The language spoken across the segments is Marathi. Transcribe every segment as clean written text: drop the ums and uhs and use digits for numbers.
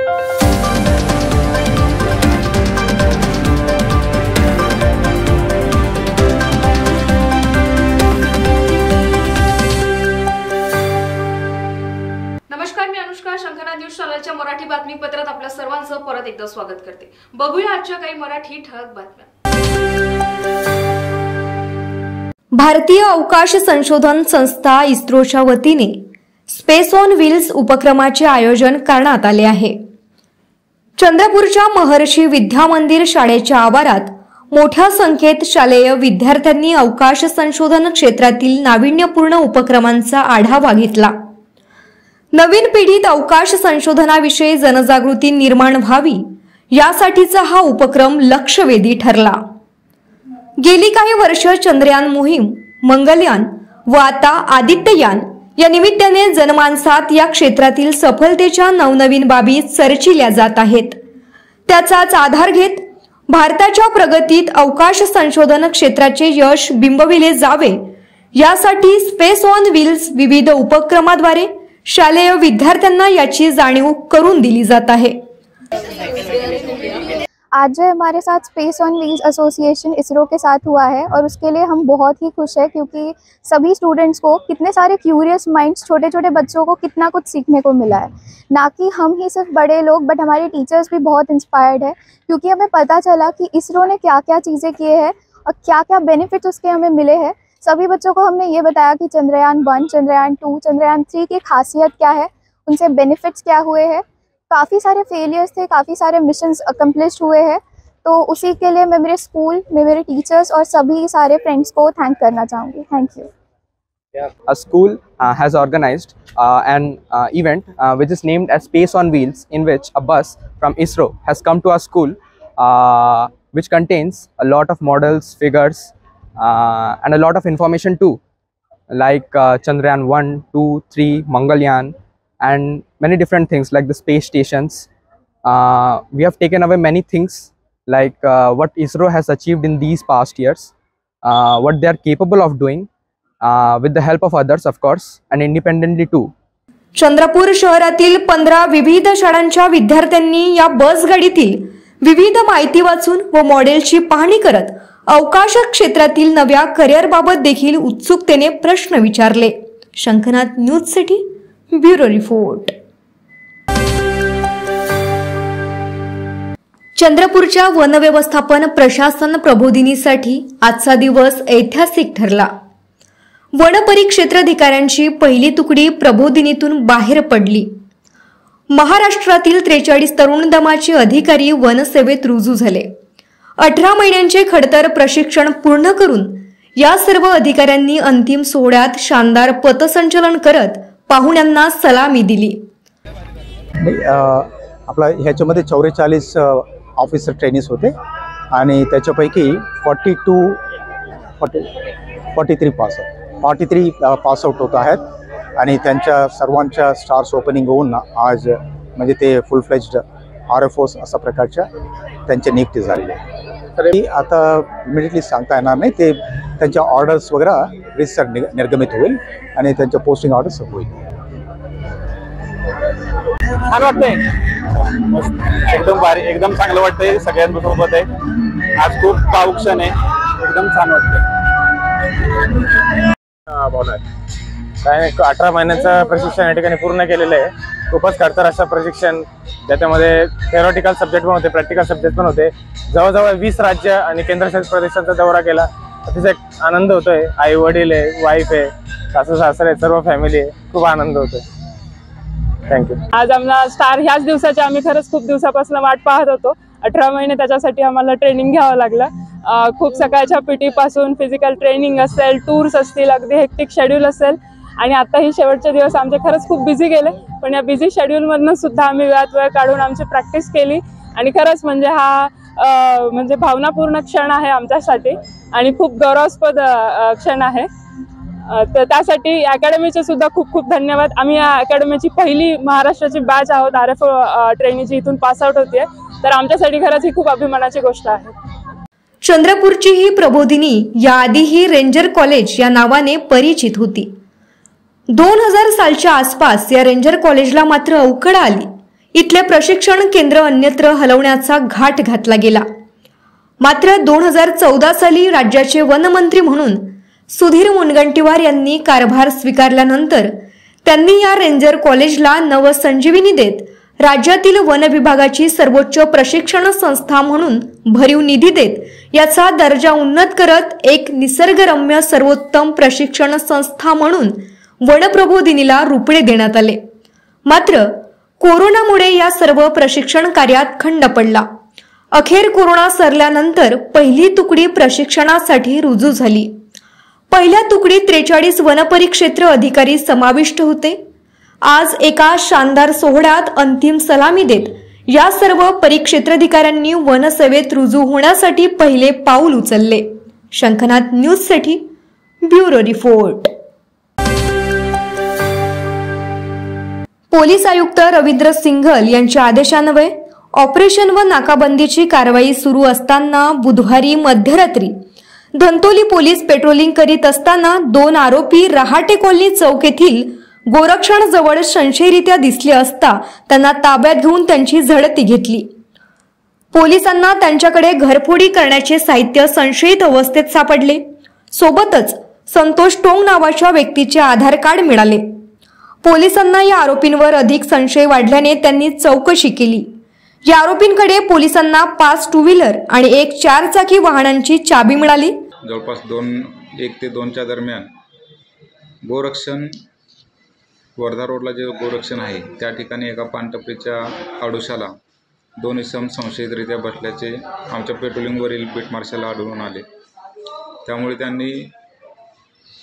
नमस्कार, मी अनुष्का. शंखनाद न्यूज चॅनलच्या मराठी बातमीपत्रात आपल्या सर्वांचं परत एकदा स्वागत करते. बघूया आजच्या काही मराठी ठळक बातम्या. भारतीय अवकाश संशोधन संस्था इस्रोच्या वतीने स्पेस ऑन व्हील्स उपक्रमाचे आयोजन करण्यात आले आहे. चंद्रपूरच्या महर्षी विद्या मंदिर शाळेच्या आवारात मोठ्या संख्येत शालेय विद्यार्थ्यांनी अवकाश संशोधन क्षेत्रातील नाविन्यपूर्ण उपक्रमांचा आढावा घेतला. नवीन पिढीत अवकाश संशोधनाविषयी जनजागृती निर्माण व्हावी यासाठीचा हा उपक्रम लक्षवेधी ठरला. गेली काही वर्ष चंद्रयान मोहीम, मंगलयान व आता आदित्ययान या निमित्ताने जनमानसात या क्षेत्रातील सफलतेच्या नवनवीन बाबी चर्चिल्या जात आहेत. त्याचाच आधार घेत भारताच्या प्रगतीत अवकाश संशोधन क्षेत्राचे यश बिंबविले जावे यासाठी स्पेस ऑन व्हील्स विविध उपक्रमाद्वारे शालेय विद्यार्थ्यांना याची जाणीव करून दिली जात आहे. आज जो हमारे साथ space on wheels association ISRO के साथ हुआ है और उसके लिए हम बहुत ही खुश हैं, क्योंकि सभी स्टूडेंट्स को, कितने सारे क्यूरियस माइंड्स, छोटे छोटे बच्चों को कितना कुछ सीखने को मिला है. ना कि हम ही सिर्फ बड़े लोग, बट हमारे टीचर्स भी बहुत इंस्पायर्ड है, क्योंकि हमें पता चला कि इसरो ने क्या क्या चीज़ें किए हैं और क्या क्या बेनिफिट्स उसके हमें मिले हैं. सभी बच्चों को हमने ये बताया कि चंद्रयान 1, चंद्रयान 2, चंद्रयान 3 की खासियत क्या है, उनसे बेनिफिट्स क्या हुए हैं. काफ़ी सारे फेलियर्स थे, काफ़ी सारे मिशंस अकम्प्लिश्ड हुए हैं. तो उसी के लिए मैं मेरे स्कूल में मेरे टीचर्स और सभी सारे फ्रेंड्स को थैंक करना चाहूँगी. Thank you. A school has organized an event which is named as Space on Wheels, in which a bus from ISRO has come to our school, which contains a lot of models, figures, and a lot of information too, like Chandrayaan 1, 2, 3, Mangalyaan, and many different things like the space stations. We have taken away many things like what ISRO has achieved in these past years, what they are capable of doing with the help of others, of course, and independently too. Chandrapur शहरातील 15 विविध शाळांच्या विद्यार्थ्यांनी या बस गाडीतील विविध माहिती वाचून व मॉडेलची पाहणी करत अवकाश क्षेत्रातील नव्या करिअरबाबत देखील उत्सुकतेने प्रश्न विचारले. शंखनाद न्यूजसाठी ब्युरो रिपोर्ट. चंद्रपूरच्या वन व्यवस्थापन प्रशासन प्रबोधिनीसाठी आजचा दिवस ऐतिहासिक ठरला. वन परिक्षेत्राधिकाऱ्यांची पहिली तुकडी प्रबोधिनीतून बाहेर पडली. महाराष्ट्रातील 43 तरुण दमाचे अधिकारी वनसेवेत रुजू झाले. 18 महिन्यांचे खडतर प्रशिक्षण पूर्ण करून या सर्व अधिकाऱ्यांनी अंतिम सोहळ्यात शानदार पथसंचलन करत पाहुण्यांना सलामी दिली. आपला ह्याच्यामध्ये 44 ऑफिसर ट्रेनिंग्स होते आणि त्याच्यापैकी 43 पास आउट होत आहेत आणि त्यांच्या सर्वांच्या स्टार्स ओपनिंग होऊन आज म्हणजे ते फुल फ्लेज्ड RFOs अशा प्रकारच्या त्यांच्या नियुक्ती झालेली आहे. तर आता इमिडिएटली सांगता येणार नाही, ते त्यांच्या ऑर्डर्स वगैरे रिसर निर्गमित होईल आणि त्यांच्या पोस्टिंग ऑर्डर्स होईल. छान वाटतंय, एकदम भारी, एकदम चांगलं वाटतंय. सगळ्यांसोबत आहे आज, खूप भावुक क्षण आहे, एकदम छान वाटतंय. काय नाही, 18 महिन्याचं प्रशिक्षण या ठिकाणी पूर्ण केलेलं आहे. खूपच खडतर असं प्रशिक्षण, ज्याच्यामध्ये थेरॉटिकल सब्जेक्ट पण होते, प्रॅक्टिकल सब्जेक्ट पण होते. जवळजवळ 20 राज्य आणि केंद्रशासित प्रदेशांचा दौरा केला. अतिशय आनंद होतोय. आई वडील आहे, वाईफ आहे, सासू सासरे, सर्व फॅमिली आहे. खूप आनंद होतोय. थँक्यू. आज आम्हाला स्टार ह्याच दिवसाची आम्ही खरंच खूप दिवसापासून वाट पाहत होतो. 18 महिने त्याच्यासाठी आम्हाला ट्रेनिंग घ्यावं लागलं. खूप सकाळच्या PT पासून फिजिकल ट्रेनिंग असेल, टूर्स असतील, अगदी हेक्टिक शेड्यूल असेल आणि आता ही शेवटचे दिवस आमचे खरंच खूप बिझी गेले. पण या बिझी शेड्यूलमधनं सुद्धा आम्ही वेळात वेळ काढून आमची प्रॅक्टिस केली आणि खरंच म्हणजे हा म्हणजे भावनापूर्ण क्षण आहे आमच्यासाठी आणि खूप गौरवास्पद क्षण आहे. तर त्यासाठी अकॅडमीचे सुद्धा खूप खूप धन्यवाद. आम्ही या अकॅडमीची पहिली महाराष्ट्राची बॅच आहोत. RFO ट्रेनिंगची इथून पास आउट होते, तर आमच्यासाठी खरंच ही खूप अभिमानाची गोष्ट आहे. चंद्रपूरची ही प्रबोधिनी याआधीही रेंजर कॉलेज या नावाने परिचित होती. 2000 सालच्या आसपास या रेंजर कॉलेजला मात्र अवकळा आली. इथले प्रशिक्षण केंद्र अन्यत्र हलवण्याचा घाट घातला गेला। मात्र 2014 साली राज्याचे वनमंत्री म्हणून सुधीर मुनगंटीवार यांनी कारभार स्वीकारल्यानंतर त्यांनी या रेंजर कॉलेजला नवसंजीवनी देत राज्यातील वन विभागाची सर्वोच्च प्रशिक्षण संस्था म्हणून भरीव निधी देत याचा दर्जा उन्नत करत एक निसर्गरम्य सर्वोत्तम प्रशिक्षण संस्था म्हणून वनप्रबोधिनीला रूपे देण्यात आले। मात्र कोरोनामुळे या सर्व प्रशिक्षण कार्यात खंड पडला। अखेर कोरोना सरल्यानंतर पहिली तुकडी प्रशिक्षणासाठी रुजू झाली। पहिल्या तुकडीत 43 वनपरिक्षेत्र अधिकारी समाविष्ट होते। आज एका शानदार सोहळ्यात अंतिम सलामी देत या सर्व परिक्षेत्राधिकाऱ्यांनी वनसेवेत रुजू होण्यासाठी पहिले पाऊल उचलले। शंखनाद न्यूजसाठी ब्युरो रिपोर्ट। पोलीस आयुक्त रवींद्र सिंघल यांच्या आदेशान्वये ऑपरेशन व नाकाबंदीची कारवाई सुरू असताना बुधवारी मध्यरात्री धंतोली पोलीस पेट्रोलिंग करीत असताना 2 आरोपी रहाटे कॉलनी चौक येथील गोरक्षण जवळ संशयरित्या दिसले असता त्यांना ताब्यात घेऊन त्यांची झडती घेतली। पोलिसांना त्यांच्याकडे घरफोडी करण्याचे साहित्य संशयित अवस्थेत सापडले। सोबतच संतोष टोंग नावाच्या व्यक्तीचे आधार कार्ड मिळाले। पोलिसांना या आरोपींवर अधिक संशय वाढल्याने त्यांनी चौकशी केली। या आरोपींकडे पोलिसांना 5 टू व्हीलर आणि 1 4 चाकी वाहनांची चाबी मिळाली। जवळपास 1 ते 2च्या दरम्यान गोरक्षण वर्धा रोडला जे गोरक्षण आहे त्या ठिकाणी एका पानटपरीच्या आडोशाला 2 इसम संशयितरित्या बसल्याचे आमच्या पेट्रोलिंगवरील बीट मार्शल आढळून आले। त्यामुळे त्यांनी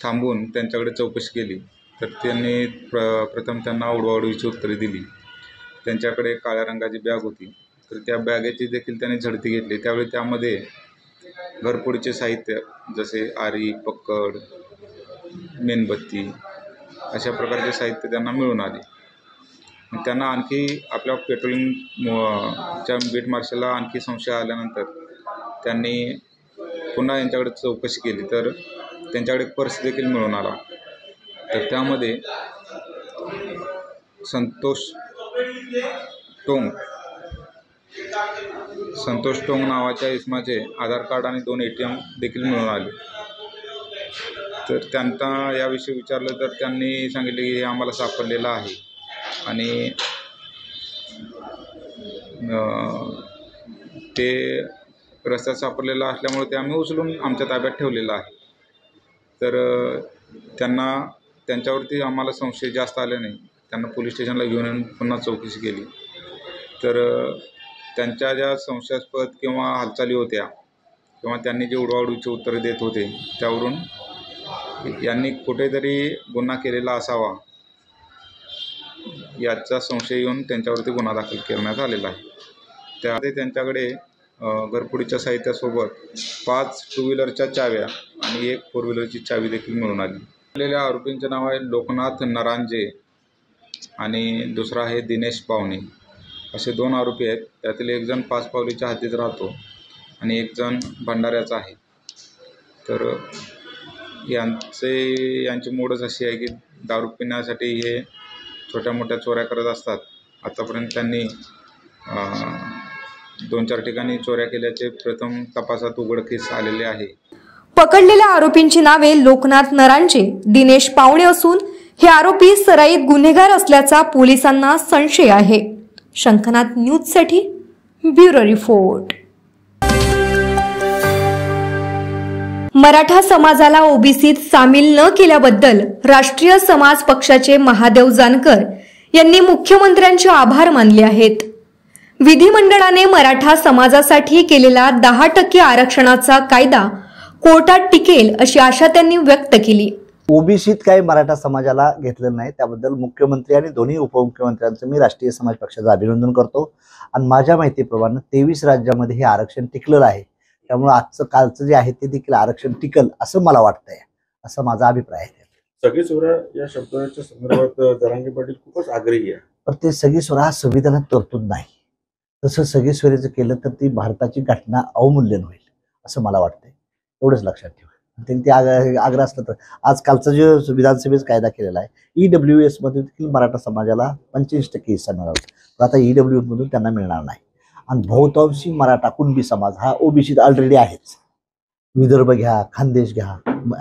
थांबून त्यांच्याकडे चौकशी केली तर त्यांनी प्रथम त्यांना उडवाउडवीची उत्तरे दिली। त्यांच्याकडे काळ्या रंगाची बॅग होती तर त्या बॅगेची देखील त्यांनी झडती घेतली। त्यावेळी त्यामध्ये घरफोडीचे साहित्य जसे आरी, पक्कड, मेणबत्ती अशा प्रकारचे साहित्य त्यांना मिळून आले। त्यांना आणखी आपल्या पेट्रोलिंगच्या बीट मार्शलला आणखी संशय आल्यानंतर त्यांनी पुन्हा यांच्याकडे चौकशी केली तर त्यांच्याकडे पर्स देखील मिळून आला। तर त्यामध्ये संतोष टोंग नावाच्या इसमाचे आधार कार्ड आणि 2 ATM देखील मिळून आले। तर त्यांना याविषयी विचारलं तर त्यांनी सांगितले की हे आम्हाला सापडलेलं आहे आणि ते रस्त्यात सापडलेलं असल्यामुळे ते आम्ही उचलून आमच्या ताब्यात ठेवलेलं आहे। तर त्यांच्यावरती आम्हाला संशय जास्त आले नाही। त्यांना पोलीस स्टेशनला घेऊन येऊन पुन्हा चौकशी केली तर त्यांच्या ज्या संशयास्पद किंवा हालचाली होत्या किंवा त्यांनी जे उडवाउडवीची उत्तरे देत होते त्यावरून यांनी कुठेतरी गुन्हा केलेला असावा याचा संशय येऊन त्यांच्यावरती गुन्हा दाखल करण्यात आलेला आहे। त्यामध्ये त्यांच्याकडे घरफोडीच्या साहित्यासोबत 5 टू व्हीलरच्या चाव्या आणि 1 4 व्हीलरची चावी देखील मिळून आली। आलेल्या आरोपींचे नाव आहे लोकनाथ नरांजे आणि दुसरा आहे दिनेश पावणे। असे 2 आरोपी आहेत। त्यातील एक जण 5 पावलीच्या हद्दीत राहतो आणि एक जण भंडाऱ्याचा आहे। तर यांची मूडच अशी आहे की दारू पिण्यासाठी हे छोट्या मोठ्या चोऱ्या करत असतात। आतापर्यंत त्यांनी 2-4 ठिकाणी चोऱ्या केल्याचे प्रथम तपासात उघडकीस आलेले आहे। पकडलेल्या आरोपींची नावे लोकनाथ नरांजे, दिनेश पावणे असून हे आरोपी सराईत गुन्हेगार असल्याचा पोलिसांना संशय आहे। शंखनाद न्यूजसाठी ब्युरो रिपोर्ट। मराठा समाजाला ओबीसीत सामील न केल्याबद्दल राष्ट्रीय समाज पक्षाचे महादेव जानकर यांनी मुख्यमंत्र्यांचे आभार मानले आहेत। विधिमंडळाने मराठा समाजासाठी केलेला 10% आरक्षणाचा कायदा कोर्टात टिकेल अशी आशा त्यांनी व्यक्त केली। ओबीसीत काही मराठा समाजाला घेतलं नाही त्याबद्दल मुख्यमंत्री आणि दोन्ही उपमुख्यमंत्र्यांचं मी राष्ट्रीय समाज पक्षाचं अभिनंदन करतो आणि माझ्या माहितीप्रमाणे 23 राज्यामध्ये हे आरक्षण टिकलेलं आहे। त्यामुळे आजचं कालचं जे आहे ते देखील आरक्षण टिकल असं मला वाटतंय, असं माझा अभिप्राय आहे। सगळी सोरा या शब्दाच्या संदर्भात जरांगे पाटील खूपच आग्रही आहे, पण ते सगळी सोरा हा संविधानात तरतूद नाही। तसं सगळी सोयीचं केलं तर ती भारताची घटना अवमूल्यन होईल असं मला वाटतंय। एवढंच लक्षात ठेवा। त्यांनी ते आग्रह असलं तर आजकालचा जो विधानसभेचा कायदा केलेला आहे EWS मध्ये देखील मराठा समाजाला 25% हिस्सा मिळाला, तर आता EWS मधून त्यांना मिळणार नाही. आणि बहुतांशी मराठा कुणबी समाज हा ओबीसीत ऑलरेडी आहेच. विदर्भ घ्या, खानदेश घ्या,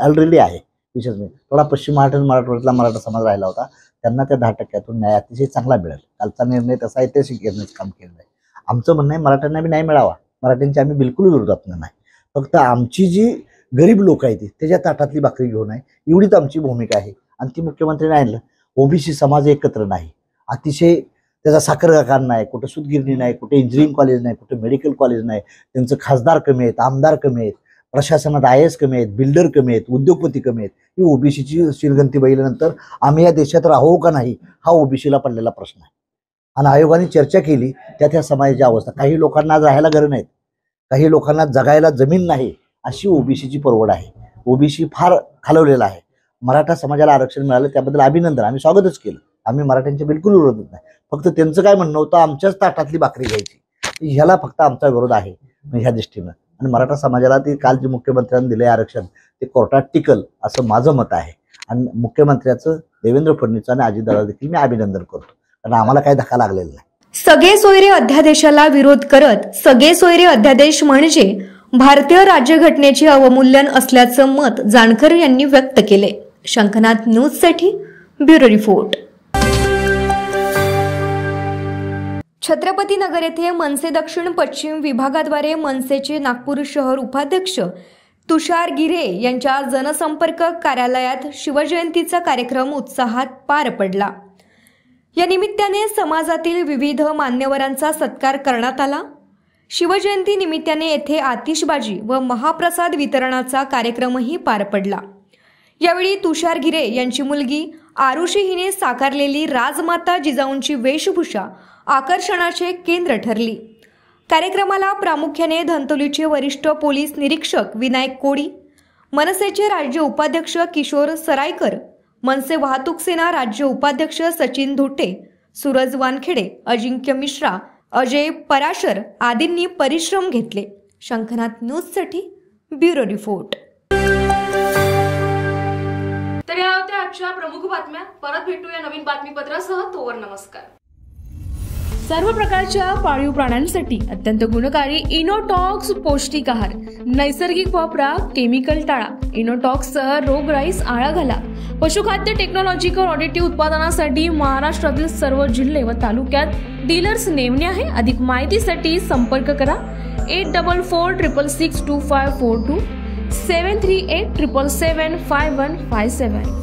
ऑलरेडी आहे. विशेष म्हणजे थोडा पश्चिम मराठवाड्यातला मराठा समाज राहिला होता, त्यांना त्या 10% न्याय अतिशय चांगला मिळेल. कालचा निर्णय तसा ऐतिहासिक घेण्याचं काम केलेलं आहे. आमचं म्हणणं आहे मराठ्यांना बी न्याय मिळावा, मराठ्यांची आम्ही बिलकुल विरोधात नाही. फक्त आमची जी गरीब लोक आहेत त्याच्या ताटातली भाकरी घेऊन आहे एवढीच आमची भूमिका आहे. आणि ती मुख्यमंत्र्यांनी आणलं. ओबीसी समाज एकत्र नाही, अतिशय त्याचा साखर कारखाना नाही, कुठं सूतगिरणी नाही, कुठे इंजिनिअरिंग कॉलेज नाही, कुठे मेडिकल कॉलेज नाही, त्यांचं खासदार कमी आहेत, आमदार कमी आहेत, प्रशासनात IAS कमी आहेत, बिल्डर कमी आहेत, उद्योगपती कमी आहेत. ही ओबीसीची शिरगंती बघितल्यानंतर आम्ही या देशात राहू का नाही हा ओबीसीला पडलेला प्रश्न आहे. आणि आयोगाने चर्चा केली त्या समाजाची अवस्था. काही लोकांना राहायला घर नाहीत, काही लोकांना जगायला जमीन नाही, अशी ओबीसीची परवड आहे. ओबीसी फार खालवलेला आहे. मराठा समाजाला आरक्षण मिळालं त्याबद्दल अभिनंदन, आम्ही स्वागतच केलं. आम्ही मराठ्यांच्या बिलकुल विरोधात नाही. फक्त त्यांचं काय म्हणणं होतं आमच्याच ताटातली भाकरी घ्यायची, ह्याला फक्त आमचा विरोध आहे ह्या दृष्टीनं. आणि मराठा समाजाला ते काल जे मुख्यमंत्र्यांनी दिले आरक्षण ते कोर्टात टिकल असं माझं मत आहे. आणि मुख्यमंत्र्याचं देवेंद्र फडणवीस आणि अजितदादा देखील मी अभिनंदन करतो, कारण आम्हाला काही धक्का लागलेला नाही. सगळे सोयरे अध्यादेशाला विरोध करत सगळे सोयरे अध्यादेश म्हणजे भारतीय राज्यघटनेचे अवमूल्यन असल्याचं मत जानकर यांनी व्यक्त केले. शंखनाथ न्यूजसाठी ब्युरो रिपोर्ट. छत्रपती नगर येथे मनसे दक्षिण पश्चिम विभागाद्वारे मनसेचे नागपूर शहर उपाध्यक्ष तुषार गिरे यांच्या जनसंपर्क कार्यालयात शिवजयंतीचा कार्यक्रम उत्साहात पार पडला. या निमित्ताने समाजातील विविध मान्यवरांचा सत्कार करण्यात आला. शिवजयंती निमित्ताने येथे आतिषबाजी व महाप्रसाद वितरणाचा कार्यक्रमही पार पडला. यावेळी तुषार गिरे यांची मुलगी आरुषी हिने साकारलेली राजमाता जिजाऊंची वेशभूषा आकर्षणाचे केंद्र ठरली. कार्यक्रमाला प्रामुख्याने धंतोलीचे वरिष्ठ पोलीस निरीक्षक विनायक कोडी, मनसेचे राज्य उपाध्यक्ष किशोर सरायकर, मनसे वाहतूक सेना राज्य उपाध्यक्ष सचिन धोटे, सूरज वानखेडे, अजिंक्य मिश्रा, अजय पराशर आदींनी परिश्रम घेतले. शंखनाथ न्यूजसाठी ब्युरो रिपोर्ट. तर या होत्या आजच्या प्रमुख बातम्या. परत भेटूया नवीन बातमीपत्रासह. तोवर नमस्कार. सर्व प्रकारच्या पाळीव प्राण्यांसाठी अत्यंत गुणकारी इनोटॉक्स पौष्टिक आहार. नैसर्गिक वापरा, केमिकल टाळा. इनोटॉक्ससह रोगराईस आळा घाला. पशुखाद्य टेक्नॉलॉजिकल ऑडिटिव्ह उत्पादनासाठी महाराष्ट्रातील सर्व जिल्हे व तालुक्यात डीलर्स नेमणे आहे. अधिक माहितीसाठी संपर्क करा 8446625542 738775157.